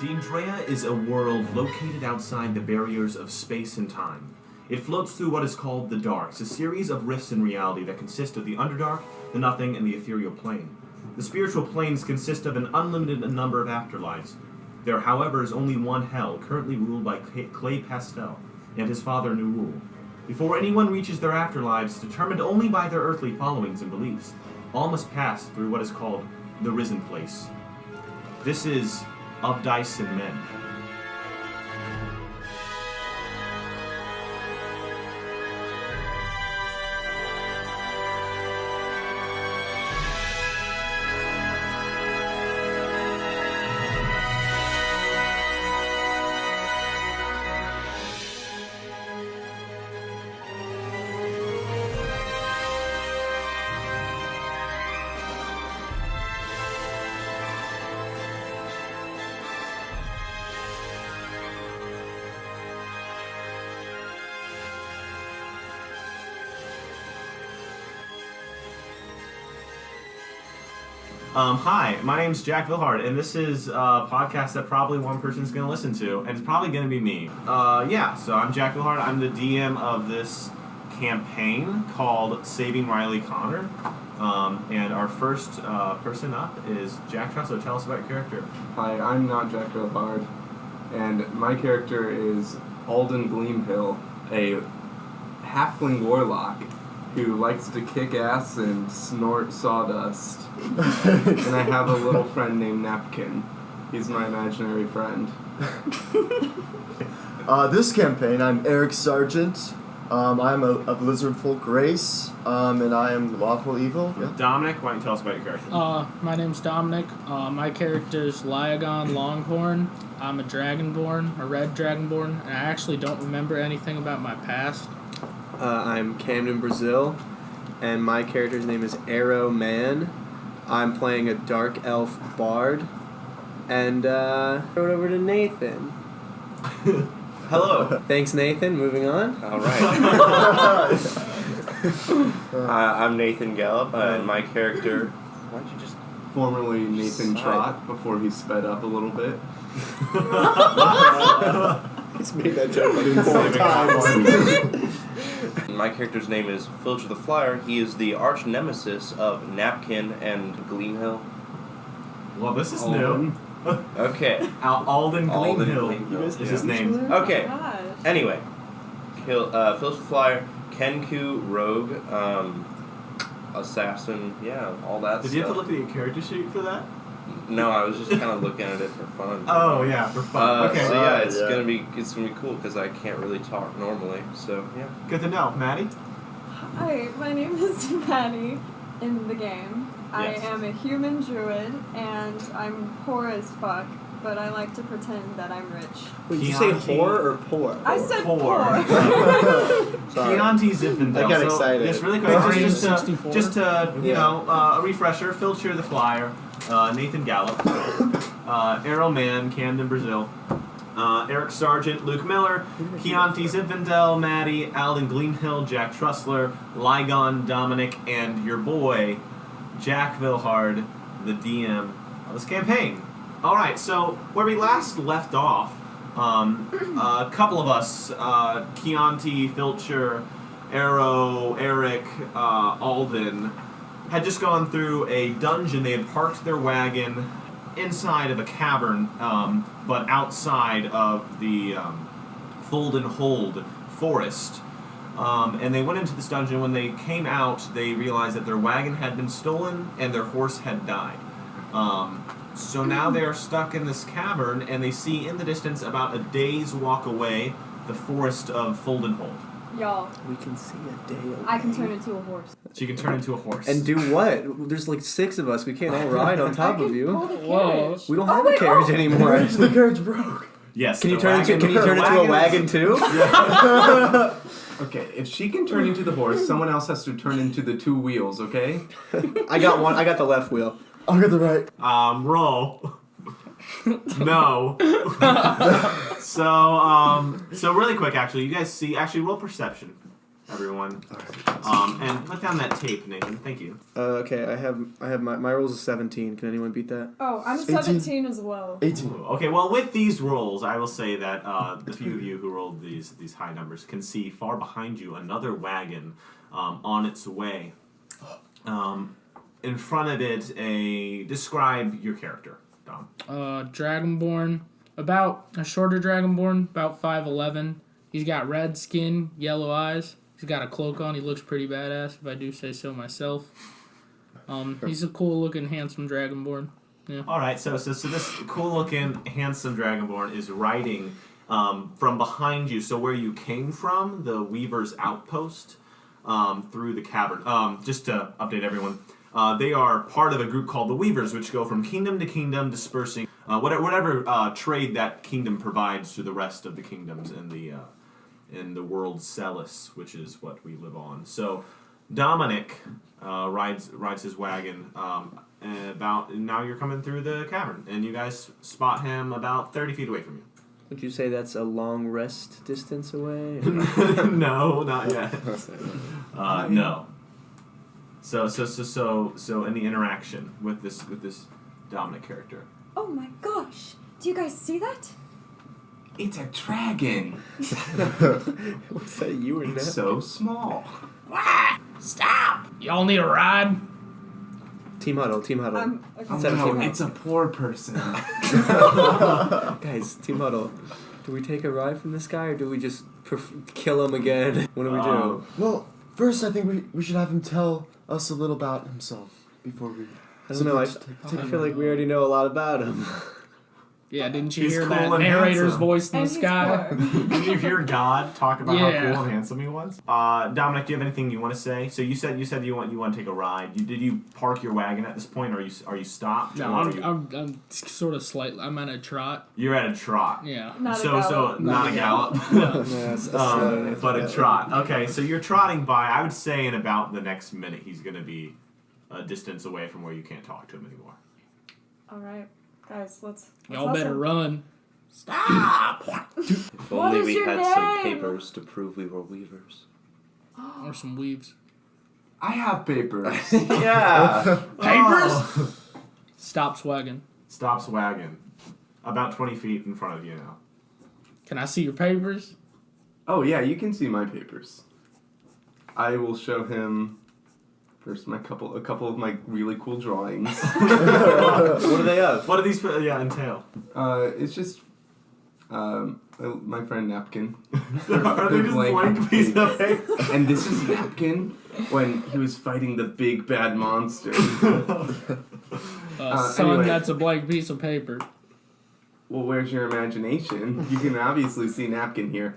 Deandrea is a world located outside the barriers of space and time. It floats through what is called the Darks, a series of rifts in reality that consist of the Underdark, the Nothing, and the Ethereal Plane. The spiritual planes consist of an unlimited number of afterlives. There, however, is only one hell, currently ruled by Clay Pastel and his father Nurul. Before anyone reaches their afterlives, determined only by their earthly followings and beliefs, all must pass through what is called the Risen Place. This is Of Dice and Men. Hi, my name's Jack Vilhard, and this is a podcast that probably one person's going to listen to, and it's probably going to be me. So I'm Jack Vilhard. I'm the DM of this campaign called Saving Riley Connor, and our first person up is Jack Trussler. Tell us about your character. Hi, I'm not Jack Vilhard, and my character is Alden Gleamhill, a halfling warlock who likes to kick ass and snort sawdust. And I have a little friend named Napkin. He's my imaginary friend. This campaign, I'm Eric Sargent. I'm a lizard folk race, and I am lawful evil. Yeah. Dominic, why don't you tell us about your character? My name's Dominic. My character's Lyagon Longhorn. I'm a Dragonborn, a red Dragonborn, and I actually don't remember anything about my past. I'm Camden Brazil, and my character's name is Arrow Man. I'm playing a dark elf bard, and throw it over to Nathan. Hello. Thanks, Nathan. Moving on. All right. I'm Nathan Gallup, and my character. Why don't you just Formerly Nathan Trott, before he sped up a little bit. He's made that joke like 4 times. My character's name is Filcher the Flyer. He is the arch nemesis of Napkin and Gleamhill. Well, this is Alden. new. Okay. Alden Gleamhill is his name. Okay. Anyway, Filcher the Flyer, Kenku, Rogue, Assassin, yeah, all that Did stuff. you have to look at your character sheet for that? No, I was just kind of looking at it for fun. Oh yeah, for fun. Okay. So yeah, it's gonna be cool because I can't really talk normally. So yeah. Good to know, Maddie. Hi, my name is Maddie in the game. Yes. I am a human druid, and I'm poor as fuck, but I like to pretend that I'm rich. Wait, did you say whore or poor? I said Poor. poor. Sorry. Chianti Zinfandel. I got excited. Just really quick, just to 64. a refresher. Filcher the Flyer, Nathan Gallup, Arrow Man, Camden Brazil, Eric Sargent, Luke Miller, Chianti Zinfandel, Maddie, Alden Gleamhill, Jack Trussler, Lygon, Dominic, and your boy, Jack Vilhard, the DM of this campaign. Alright, so where we last left off, a couple of us, Chianti, Filcher, Arrow, Eric, Alden, had just gone through a dungeon. They had parked their wagon inside of a cavern, but outside of the Fold and Hold forest. And they went into this dungeon. When they came out, they realized that their wagon had been stolen and their horse had died. So now they are stuck in this cavern, and they see in the distance, about a day's walk away, the forest of Fold and Hold. Y'all, We can see a day away. I can turn into a horse. So you can turn into a horse. And do what? There's like 6 of us. We can't all ride on top I of can you. pull the Whoa. carriage. We don't have a carriage anymore. The carriage broke. yes. Can you the turn wagon- into the a wagon too? Okay, if she can turn into the horse, someone else has to turn into the 2 wheels, okay? I got one. I got the left wheel. I'll get the right. Roll. No. So really quick, actually, you guys see. Actually, roll perception. everyone. And put down that tape, Nathan. Thank you. Okay, I have my rolls is 17. Can anyone beat that? Oh, I'm 18. 17 as well. 18. Okay, well, with these rolls, I will say that the few of you who rolled these high numbers can see far behind you another wagon on its way. In front of it, describe your character, Dom. Dragonborn, about a shorter Dragonborn, about 5'11". He's got red skin, yellow eyes. He's got a cloak on. He looks pretty badass, if I do say so myself. He's a cool-looking, handsome Dragonborn. Yeah. All right, so this cool-looking, handsome Dragonborn is riding from behind you. So where you came from, the Weaver's outpost, through the cavern. Just to update everyone, they are part of a group called the Weavers, which go from kingdom to kingdom, dispersing whatever trade that kingdom provides to the rest of the kingdoms in the world Celis, which is what we live on. So Dominic rides his wagon. Now you're coming through the cavern, and you guys spot him about 30 feet away from you. Would you say that's a long rest distance away? No, not yet. No. So any interaction with this Dominic character? Oh my gosh! Do you guys see that? It's a dragon. What's that? You were It's so small. Stop! Y'all need a ride? Team huddle. Okay. No, it's a poor person. Guys, team huddle. Do we take a ride from this guy, or do we just kill him again? What do we do? Well, first I think we should have him tell us a little about himself before we... I don't know. I feel like we already know a lot about him. Yeah, didn't you He's hear cool that and narrator's handsome. voice in And the he's sky? poor. Did you hear God talk about Yeah. how cool and handsome he was? Dominic, do you have anything you want to say? So you said you want to take a ride. Did you park your wagon at this point, or are you stopped? No, or are you, I'm sort of slightly. I'm at a trot. you're at a trot. Yeah. Not a So gallop. not a gallop. But a trot. Okay, so you're trotting by. I would say in about the next minute he's going to be a distance away from where you can't talk to him anymore. All right, guys, let's Y'all better hustle. run. If What only is we your had some name? papers to prove we were weavers. Or some weaves. I have papers. Yeah. Papers? Stops wagon. Stops wagon. About 20 feet in front of you now. Can I see your papers? Oh yeah, you can see my papers. I will show him first a couple of my really cool drawings. What do they have? What do these entail? It's just my friend Napkin. Are they just blank pieces of paper? And this is Napkin when he was fighting the big bad monster. Son, Anyway. that's a blank piece of paper. Well, where's your imagination? You can obviously see Napkin here.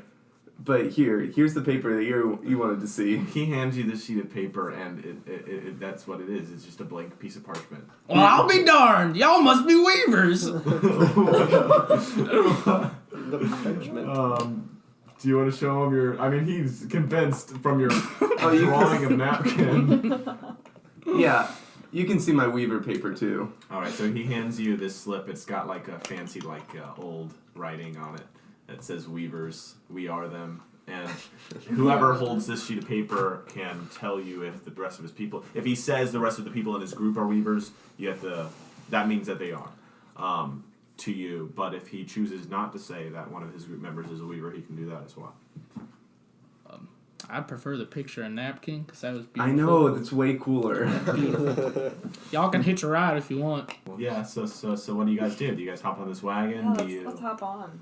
But here's the paper that you wanted to see. He hands you this sheet of paper, and it that's what it is. It's just a blank piece of parchment. Well, I'll be darned. Y'all must be weavers. Do you want to show him your... I mean, he's convinced from your you drawing of Napkin. Yeah, you can see my Weaver paper too. All right, so he hands you this slip. It's got like a fancy, old writing on it that says "Weavers, we are them." And whoever holds this sheet of paper can tell you if the rest of his people... If he says the rest of the people in his group are Weavers, you have to... That means that they are to you. But if he chooses not to say that one of his group members is a Weaver, he can do that as well. I prefer the picture of Napkin because that was beautiful. I know, that's way cooler. Y'all can hitch a ride if you want. Yeah, so what do you guys do? Do you guys hop on this wagon? Yeah, let's hop on.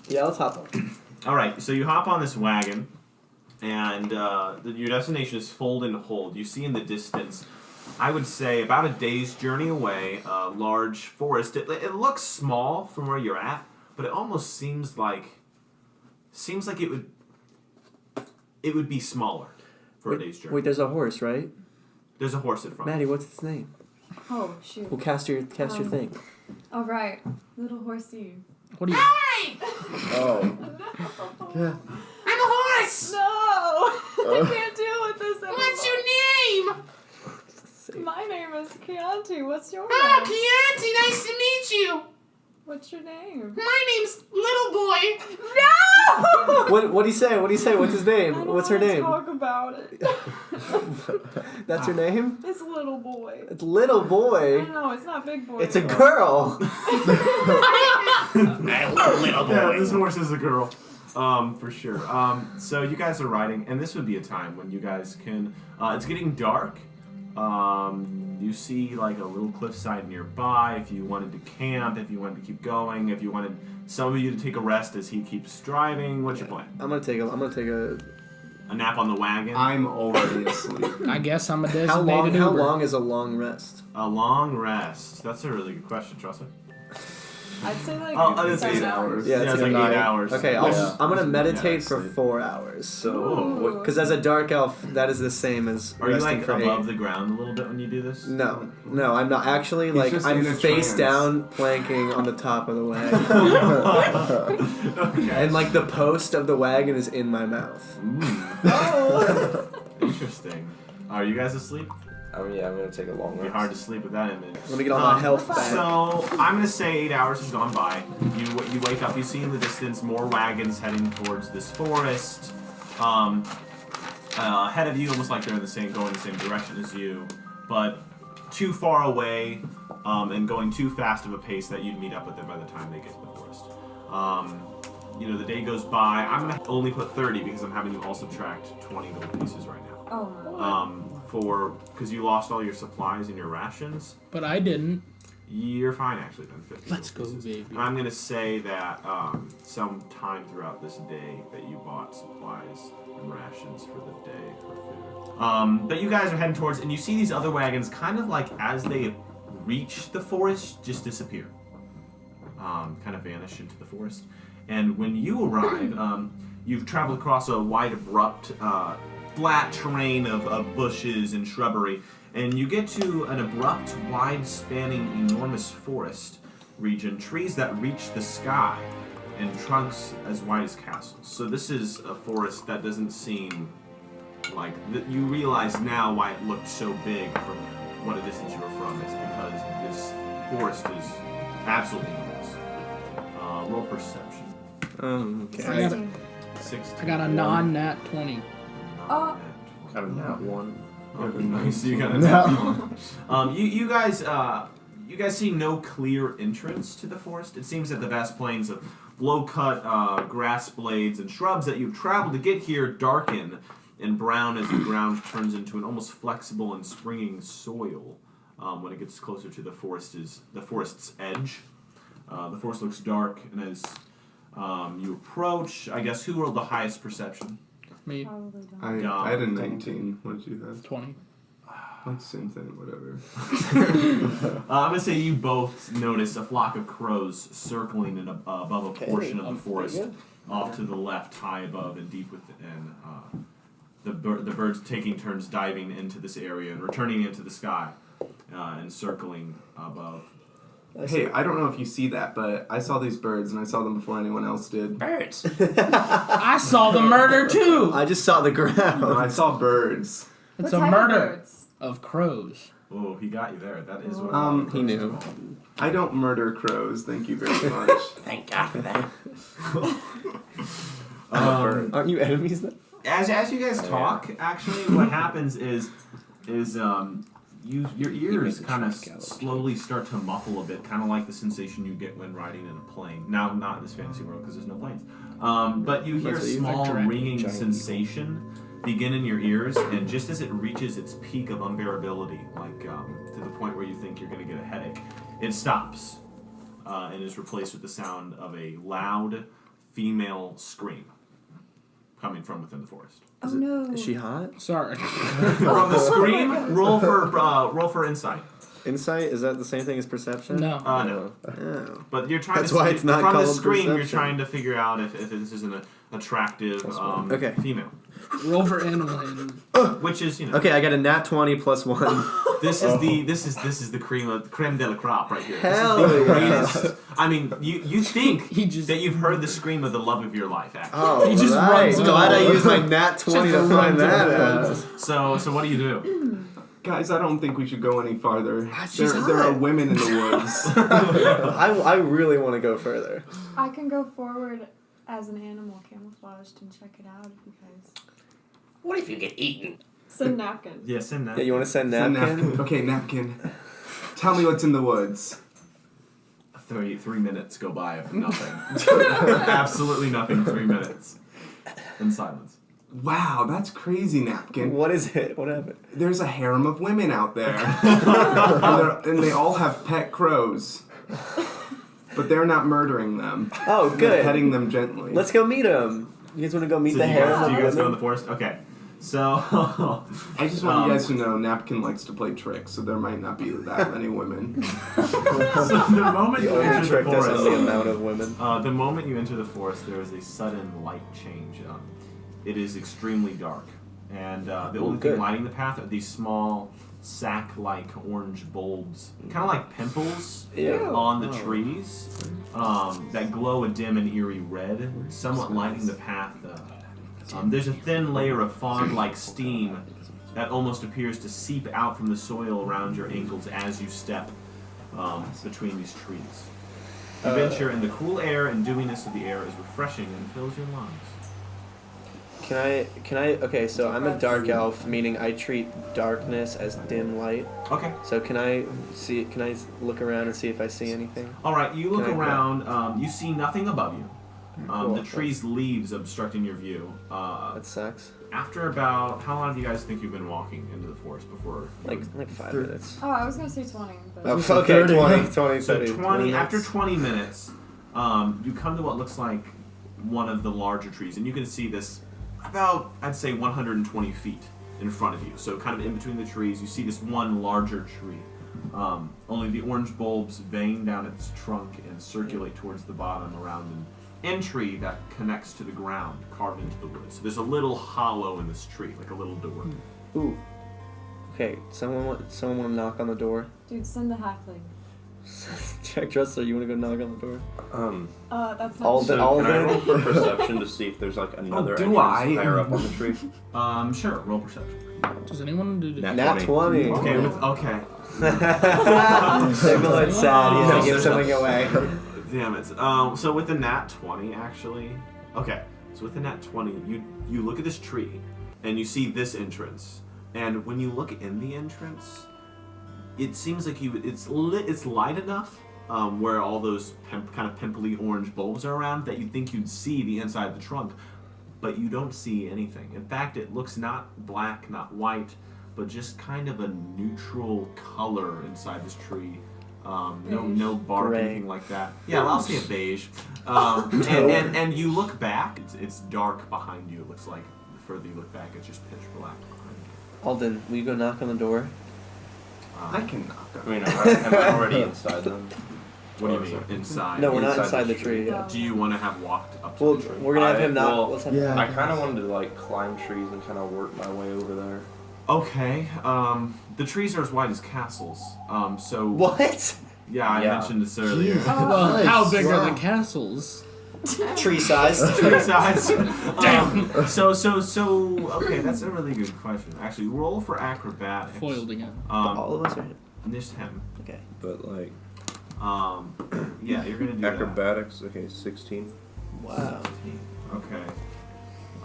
Yeah, let's hop on. All right, so you hop on this wagon, and your destination is Folden Hold. You see in the distance, I would say about a day's journey away, a large forest. It looks small from where you're at, but it almost seems like it would be smaller for a day's journey. Wait, there's a horse, right? There's a horse in front. Maddie, what's its name? Oh shoot. Well, cast your thing. All right, little horsey. What do you? Oh. Yeah. I'm a horse. No, I can't deal with this anymore. What's your name? My name is Chianti. What's your Oh, name? Chianti, nice to meet you. What's your name? My name's Little Boy. No! What do you say? What do you say? What's his I name? don't What's her wanna name? Talk about it. That's her name? It's little boy. It's little I boy. know it's not big boy. It's a girl. Yeah, this horse is a girl. For sure. So you guys are riding, and this would be a time when you guys can. It's getting dark. You see like a little cliffside nearby. If you wanted to camp, if you wanted to keep going, if you wanted some of you to take a rest as he keeps driving, what's your plan? I'm gonna take a. A nap on the wagon. I'm already asleep. I guess I'm a designated How long? Uber. How long is a long rest? A long rest. That's a really good question, Tressa. I'd say like Oh, it's 7 8 hours. Yeah, Yeah, it's it's like like 8 9. hours. Okay, Yeah. I'm gonna meditate Yeah, for sleep. 4 hours. So, Because as a dark elf, that is the same as are you resting like for above 8. the ground a little bit when you do this? No, I'm not. Actually, He's like, just I'm in a face trance. down, planking on the top of the wagon. Okay. And, like, the post of the wagon is in my mouth. Oh. Interesting. Are you guys asleep? I'm gonna take a long It'd be rest. hard to sleep with that image. Let me get all my health back. So I'm gonna say 8 hours has gone by. You wake up. You see in the distance more wagons heading towards this forest. Ahead of you, almost like they're going the same direction as you, but too far away, and going too fast of a pace that you'd meet up with them by the time they get to the forest. The day goes by. I'm gonna only put 30 because I'm having you all subtract 20 gold pieces right now. Oh no. Because you lost all your supplies and your rations. But I didn't. You're fine, actually, then. 50 Let's gold go, pieces. baby. And I'm going to say that sometime throughout this day that you bought supplies and rations for the day for food. But you guys are heading towards, and you see these other wagons kind of like as they reach the forest, just disappear. Kind of vanish into the forest. And when you arrive, you've traveled across a wide, abrupt, flat terrain of bushes and shrubbery, and you get to an abrupt, wide-spanning, enormous forest region, trees that reach the sky, and trunks as wide as castles. So this is a forest that doesn't seem like... You realize now why it looked so big from what a distance you were from. It's because this forest is absolutely enormous. Roll perception. Okay. I got a, 16. I got a non-nat 20. Oh. Got a nat 1. Oh, nice. You got a nat one. You guys see no clear entrance to the forest. It seems that the vast plains of low-cut grass blades and shrubs that you've traveled to get here darken and brown as the ground turns into an almost flexible and springing soil when it gets closer to the forest's edge. The forest looks dark, and as you approach, I guess, who rolled the highest perception? Me, Probably don't. I had a 19. What did you have? 20. Like same thing, whatever. I'm going to say you both notice a flock of crows circling above a portion of the forest off to the left, high above and deep within. The birds taking turns diving into this area and returning into the sky and circling above. Hey, I don't know if you see that, but I saw these birds, and I saw them before anyone else did. Birds. I saw the murder too! I just saw the No, I ground. saw birds. It's What a type of murder birds? of crows. Oh, he got you there. That is what He knew. I don't murder crows, thank you very much. Thank God for that. Aren't you enemies then? As you guys talk, actually, what happens is your ears kind of slowly start to muffle a bit, kind of like the sensation you get when riding in a plane. Now, not in this fantasy world because there's no planes. But you hear a That's what you small factor in. ringing Giant sensation begin in your ears, and just as it reaches its peak of unbearability, like to the point where you think you're going to get a headache, it stops and is replaced with the sound of a loud female scream coming from within the forest. Oh no. Is she hot? Sorry. From the scream, roll for insight. Insight? Is that the same thing as perception? No. No. Oh. But you're trying That's to why it's not from the called scream. You're perception. trying to figure out if this is an attractive Okay. female, Roll for animal handling. which is Okay, I got a nat 20 plus 1. This is the creme de la crop right here. Hell this is the yeah. greatest. I mean, you think He just- that you've heard the scream of the love of your life, actually. Oh, He just right. runs Glad I over. used my nat 20 to Just find runs that over. out. So what do you do? Guys, I don't think we should go any farther. She's There are hot. women in the woods. I really want to go further. I can go forward as an animal camouflaged and check it out if you guys. What if you get eaten? Send napkin. Yeah, send that. Yeah, you want to send Send napkin? Okay, napkin. Tell me what's in the woods. 3 minutes go by of nothing. Absolutely nothing. 3 minutes in silence. Wow, that's crazy, napkin. What is it? What happened? There's a harem of women out there. and they all have pet crows. But they're not murdering them. Oh, They're good. petting them gently. Let's go meet him. You guys want to go meet So the do you guys, harem do of you guys go in women? the forest? Okay. So I just want you guys to know Napkin likes to play tricks, so there might not be that many women. so the moment You you only enter the tricked us on the forest, amount of women. the moment you enter the forest, there is a sudden light change. It is extremely dark, and the only thing good. lighting the path are these small sack-like orange bulbs, kind of like pimples Ew. on the trees that glow a dim and eerie red, somewhat lighting the path. There's a thin layer of fog-like steam that almost appears to seep out from the soil around your ankles as you step between these trees. You venture in the cool air, and dewiness of the air is refreshing and fills your lungs. Can I, okay, so I'm a dark elf, meaning I treat darkness as dim light. Okay. So can I look around and see if I see anything? All right. You look Can I- around. You see nothing above you. Cool. The tree's leaves obstructing your view. That sucks. After about, how long do you guys think you've been walking into the forest before? Like 5 Thir- minutes. Oh, I was gonna say 20, but. Oh, So okay, 30. 20, So 30. 20. After minutes. 20 minutes, you come to what looks like one of the larger trees, and you can see this about, I'd say, 120 feet in front of you. So kind of in between the trees, you see this one larger tree. Only the orange bulbs vein down its trunk and circulate towards the bottom around an entry that connects to the ground, carved into the wood. So there's a little hollow in this tree, like a little door. Ooh. Okay, someone want to knock on the door? Dude, send a halfling. Jack Dressler, you want to go knock on the door? That's not Alden- So Alden? can I roll for perception to see if there's like another do entrance I? higher up on the tree? Sure, roll perception. Does anyone do Nat Nat 20. Okay, okay. Everyone's sad. He has No, to give so- something away. Damn it. So with the nat 20, actually, okay. So with the nat 20, you look at this tree, and you see this entrance. And when you look in the entrance, it seems like it's lit. It's light enough where all those kind of pimply orange bulbs are around that you'd think you'd see the inside of the trunk, but you don't see anything. In fact, it looks not black, not white, but just kind of a neutral color inside this tree. No bark, Gray. anything like that. Yeah, well, I'll say a beige. And you look back, it's dark behind you. It looks like the further you look back, it's just pitch black behind you. Alden, will you go knock on the door? I can knock I on mean, am I already inside them? What do you mean, inside? No, we're not Inside inside the the tree yet. Do you want to have walked up to Well, the tree? we're gonna have him knock. well, Let's have Yeah. I kind of wanted to like climb trees and kind of work my way over there. Okay. The trees are as wide as castles. So What? yeah, I Yeah. mentioned this earlier. Jeez. Well, Nice. how big are Wow. the castles? Tree sized. Tree size. So okay, that's a really good question. Actually, roll for acrobatics. Foiled again. All of us are. This him. Okay. But like Yeah, you're gonna do acrobatics, okay, 16. Wow. that. Okay.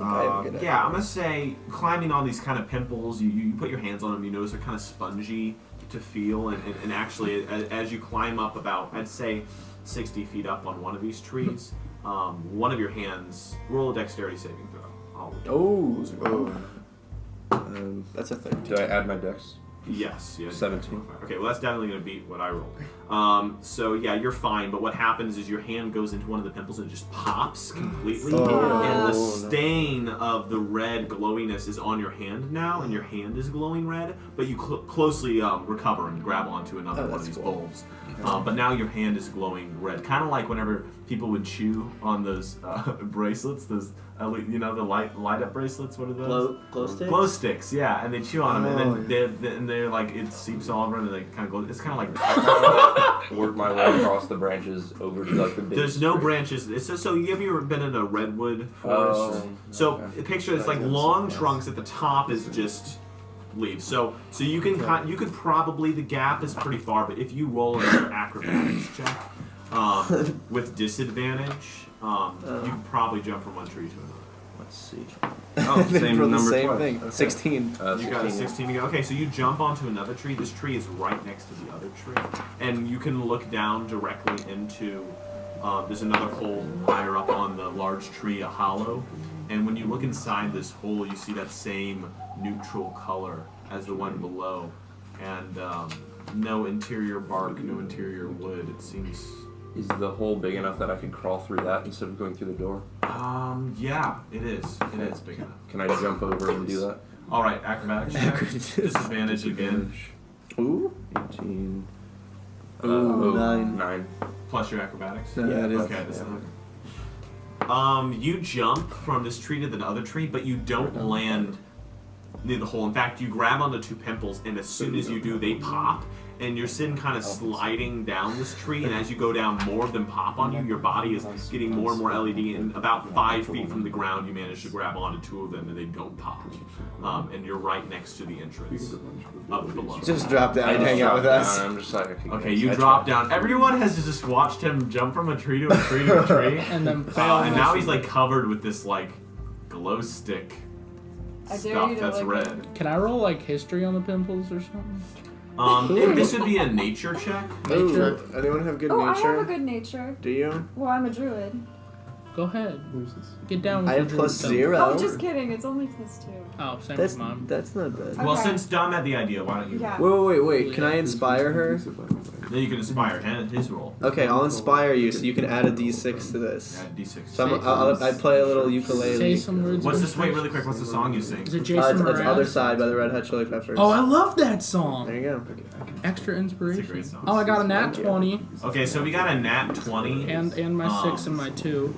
I have a good Yeah, I'm gonna say climbing all these kind of pimples. You put your hands on them. You notice they're kind of spongy to feel, and actually as you climb up about, I'd say 60 feet up on one of these trees, one of your hands roll a dexterity saving throw. Oh. Oh. That's a 13. Do I add my dex? Yes. 17. Okay, well that's definitely gonna beat what I rolled. So yeah, you're fine. But what happens is your hand goes into one of the pimples and it just pops completely, Oh. and the Oh, no. stain of the red glowiness is on your hand now, and your hand is glowing red. But you closely recover and grab onto another Oh, one of that's these cool. bulbs. But now your hand is glowing red, kind of like whenever people would chew on those bracelets, those the light up bracelets. What are those? Glow sticks? Glow sticks, yeah, and they chew on them, Oh, and then they're like it seeps all over, and they kind of glow. It's kind of like Work my way across the branches over to like the big there's no tree. branches. So you have you ever been in a redwood forest? So okay. picture it's like long trunks at the top is just leaves. So you can you could probably, the gap is pretty far, but if you roll an acrobatics check, with disadvantage, you can probably jump from one tree to another. Let's see. Oh, same the number same twice. thing. Okay. 16. You got a 16 to go. Okay, so you jump onto another tree. This tree is right next to the other tree. And you can look down directly into, there's another hole higher up on the large tree, a hollow. And when you look inside this hole, you see that same neutral color as the one below. And no interior bark, no interior wood. It seems... Is the hole big enough that I can crawl through that instead of going through the door? Yeah, it is. It is big enough. Can I jump over and do that? All right, acrobatics check. Disadvantage again. Ooh. 18. Ooh, 9. 9. Plus your acrobatics. Yeah, it is. Okay, that's you jump from this tree to the other tree, but you don't land near the hole. In fact, you grab onto two pimples, and as soon as you do, they pop, and you're sitting kind of sliding down this tree, and as you go down, more of them pop on you. Your body is getting more and more LED, and about 5 feet from the ground, you manage to grab onto two of them, and they don't pop. And you're right next to the entrance up below. Just drop down I and just hang out with dropped us. down, I'm just like, Okay, you drop down. Everyone has just watched him jump from a tree to a tree to a tree. And then fail. And now he's like covered with this like glow stick I dare stuff you to that's lick red. Can I roll like history on the pimples or something? This would be a nature check. Ooh, anyone have good Oh, I nature? have a good nature. Do you? Well, I'm a druid. Go ahead. Who's this? Get down with I your have plus druid 0. Oh, just kidding. It's only +2. Oh, same That's with mom. that's not bad. Okay. Well, since Dom had the idea, why don't you? Yeah. Wait. Can I inspire her? Then you can inspire his roll. Okay, I'll inspire you so you can add a d6 to this. Add D6. So I play a little Say ukulele. some words. What's of this? Wait, really inspiration. quick. What's the song you sing? Is it Jason It's Mraz? Other Side by the Red Hot Chili Peppers. Oh, I love that There song. you go. Extra inspiration. great song. Oh, I got a nat 20 Okay, so we got a nat 20. and my 6 and my 2.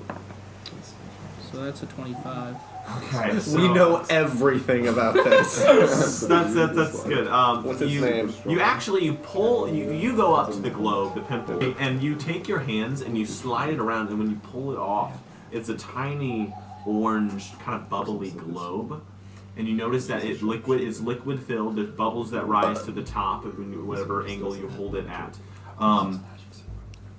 So that's a 25. Okay, so We know everything about this. that's good. What's its you, name? You pull you go up to the globe, the pimple, and you take your hands and you slide it around, and when you pull it off, it's a tiny orange kind of bubbly globe. And you notice that it's liquid filled. There's bubbles that rise to the top of whatever angle you hold it at.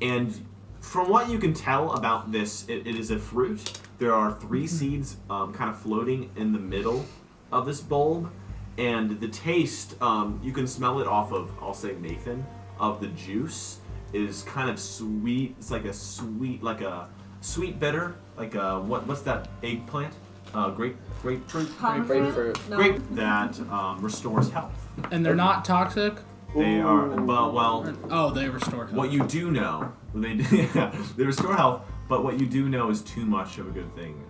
And from what you can tell about this, it is a fruit. There are 3 seeds kind of floating in the middle of this bulb. And the taste, you can smell it off of, I'll say Nathan, of the juice is kind of sweet. It's like a sweet bitter, like a, what's that eggplant? Grapefruit? Grapefruit. No. Grape that restores health. And they're not toxic? They are, but well, Oh, they restore health. what you do know, they restore health, but what you do know is too much of a good thing.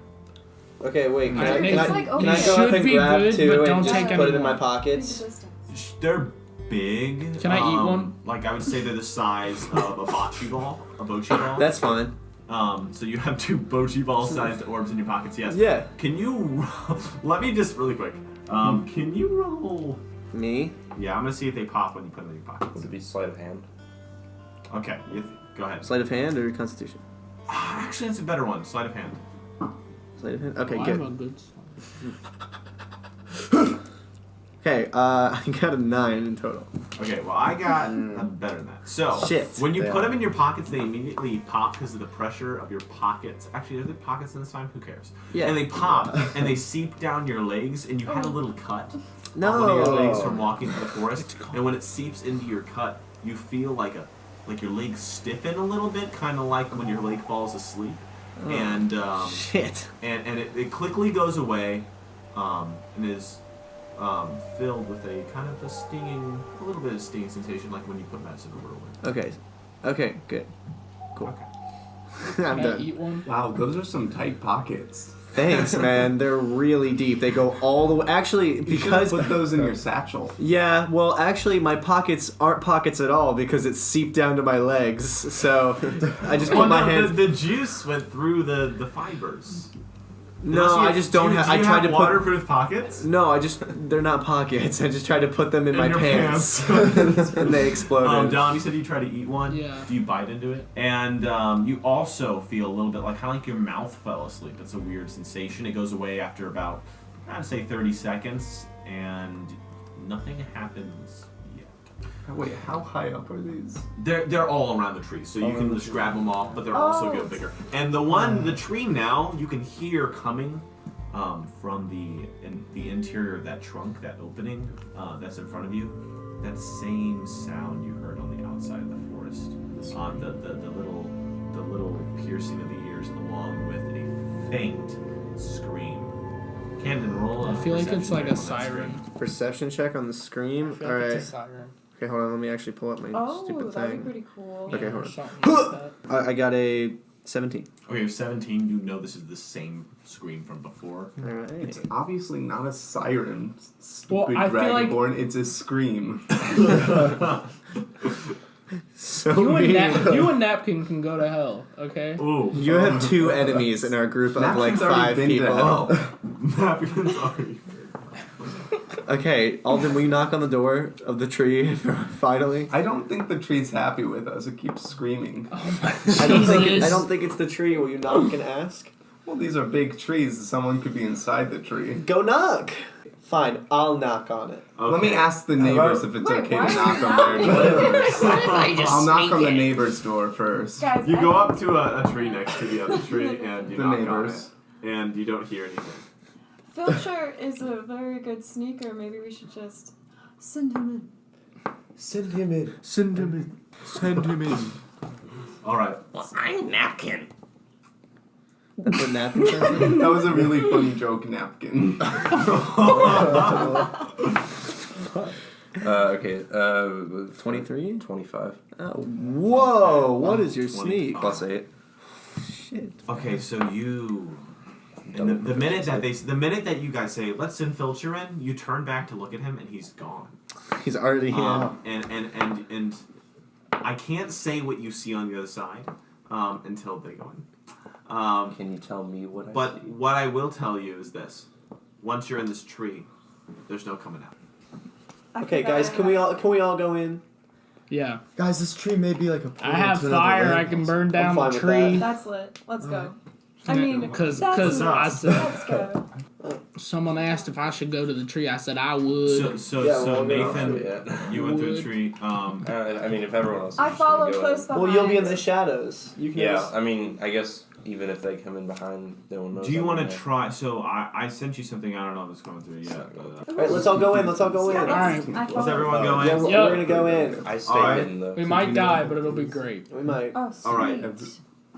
Okay, wait. Can I, It's can I, like, can I okay. go up Should and be grab good, 2 but and don't just take put it any in my more. pockets? They're big. Can I eat one? Like I would say they're the size of a bocce ball, That's fine. So you have 2 bocce ball-sized orbs in your pockets. Yes. Yeah. Can you? Let me just really quick. Can you roll? Me? Yeah, I'm gonna see if they pop when you put them in your Would pockets. it be sleight of hand? Okay. Go ahead. Sleight of hand or Constitution? Actually, that's a better one. Sleight of hand. Sleight of hand? Okay, I good. have a good song. Okay, I got a 9 in total. Okay, well, I got better than that. So, Shit. when you They put are. them in your pockets, they immediately pop because of the pressure of your pockets. Actually, are there pockets in this time? Who cares? Yeah. And they pop, and they seep down your legs, and you had a little cut No. on one of your legs from walking through the forest. And when it seeps into your cut, you feel like your legs stiffen a little bit, kind of like when your leg falls asleep. And Shit. and it quickly goes away, and is filled with a kind of a little bit of stinging sensation, like when you put medicine over a wound. Okay, good. Cool. Okay. I'm Can I done. eat one? Wow, those are some tight pockets. Thanks, man. They're really deep. They go all the way. Actually, You should because put those in your satchel. yeah, well, actually, my pockets aren't pockets at all because it's seeped down to my legs. So I just put my hands. The juice went through the fibers. No, Unless you- I just don't do you- have. do I you tried have to put. waterproof pockets. No, they're not pockets. I just tried to put them in my your pants, pants. and they exploded. Dom, you said you try to eat one. Yeah. Do you bite into it? And you also feel a little bit like kind of like your mouth fell asleep. It's a weird sensation. It goes away after about, I'd say 30 seconds, and nothing happens yet. Wait, how high up are these? They're all around the tree, so you can just grab them off, but they're also Oh. get bigger. And the tree now, you can hear coming from the interior of that trunk, that opening that's in front of you, that same sound you heard on the outside of the forest. The little piercing of the ears, along with a faint scream. Camden, roll. I feel like it's perception like check a on that scream. siren. Perception check on the scream. I feel All like right. it's a siren. Okay, hold on. Let me actually pull up my Oh, stupid that'd be thing. pretty cool. Okay, Yeah, hold or on. something like that. I got a 17. Okay, 17. You know this is the same scream from before. All right. It's obviously not a siren, Well, stupid I feel like- dragonborn. It's a scream. So You mean. and Napkin can go to hell, okay? Ooh. You have 2 enemies in our group of like Napkin's already 5 been to people. hell. Napkins already. Okay, Alden, will you knock on the door of the tree finally? I don't think the tree's happy with us. It keeps screaming. I don't think it's the tree. Will you knock and ask? Well, these are big trees. Someone could be inside the tree. Go knock. Fine, I'll knock on it. Let me ask the neighbors if it's Wait, okay why to are knock you on their door. knocking? I'll knock on the neighbor's door first. Guys, You I go think up to a tree next to the other tree, and you The knock neighbors. on it, and you don't hear anything. Filcher is a very good sneaker. Maybe we should just send him in. Send him in. Send him in. Send him in. All right. Well, I'm Napkin. That's what Napkin says. That was a really funny joke, Napkin. Okay, 23? 25. Oh, whoa! What is your sneak? Plus 8. Shit. Okay, so you. And the minute that you guys say let's send Filcher in, you turn back to look at him, and he's gone. He's already in. And I can't say what you see on the other side until they go in. Can you tell me what I But see? what I will tell you is this: once you're in this tree, there's no coming out. I Okay, forgot guys, I can we had- all go in? Yeah. Guys, this tree may be like a portal I have to another fire. land. I can burn down fine the with tree. That's lit. Let's go. I mean, Because that's I lit. said Let's go. someone asked if I should go to the tree. I said I would. So Yeah, well, Nathan, yeah. you went through the Would. tree. I mean, if everyone else is I just gonna follow go close in. behind. Well, you'll be in the shadows. You can Yeah, just- I mean, I guess even if they come in behind, no one knows. Do you I'm want to there. try? So I sent you something. I don't know if it's going through yet. But, All right, let's all go in. Let's all go in. Yeah, Alright. I does follow. everyone go in? Yeah, we're Yep. gonna go in. I stay Alright. hidden though. We might die, but it'll be great. We might. Oh, sweet. All right.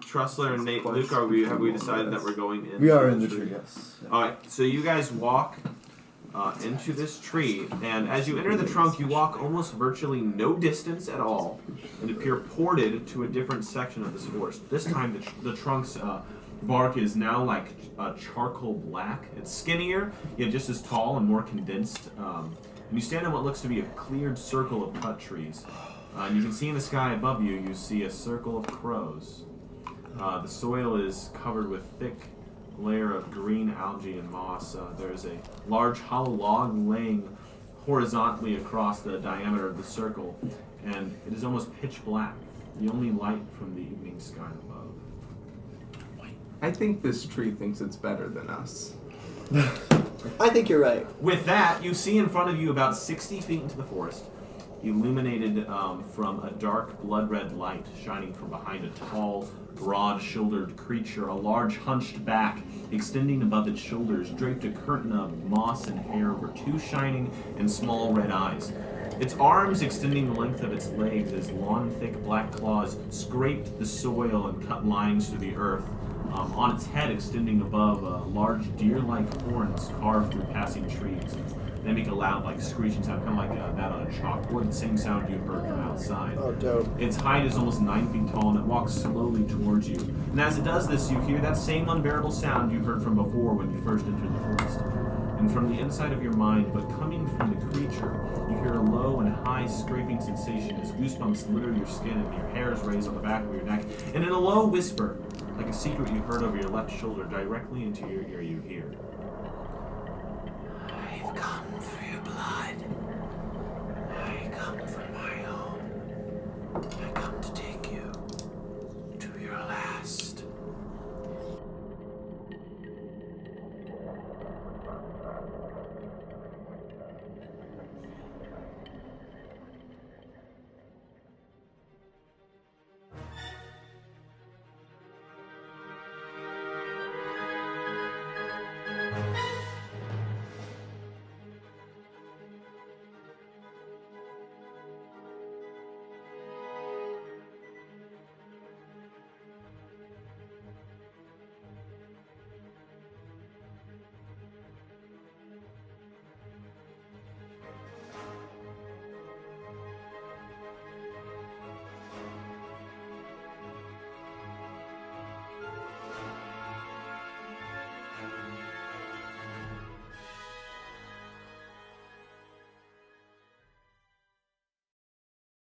Trussler and Nate, Luke, have we decided that we're going in? We are in the tree, yes. All right. So you guys walk into this tree, and as you enter the trunk, you walk almost virtually no distance at all, and appear ported to a different section of this forest. This time, the trunk's bark is now like charcoal black. It's skinnier, yet just as tall and more condensed. And you stand in what looks to be a cleared circle of cut trees. And you can see in the sky above you, you see a circle of crows. The soil is covered with thick layer of green algae and moss. There's a large hollow log laying horizontally across the diameter of the circle, and it is almost pitch black, the only light from the evening sky above. I think this tree thinks it's better than us. I think you're right. With that, you see in front of you about 60 feet into the forest, illuminated from a dark blood-red light shining from behind a tall, broad-shouldered creature, a large hunched back extending above its shoulders, draped a curtain of moss and hair over two shining and small red eyes. Its arms, extending the length of its legs as long, thick black claws scraped the soil and cut lines through the earth. On its head, extending above, large deer-like horns carved through passing trees. They make a loud, like, screeching sound, kind of like that on a chalkboard, the same sound you heard from outside. Oh, dope. Its height is almost 9 feet tall, and it walks slowly towards you. And as it does this, you hear that same unbearable sound you heard from before when you first entered the forest. And from the inside of your mind, but coming from the creature, you hear a low and high scraping sensation as goosebumps litter your skin and your hairs raise on the back of your neck. And in a low whisper, like a secret you heard over your left shoulder, directly into your ear, you hear, "I've come for your blood."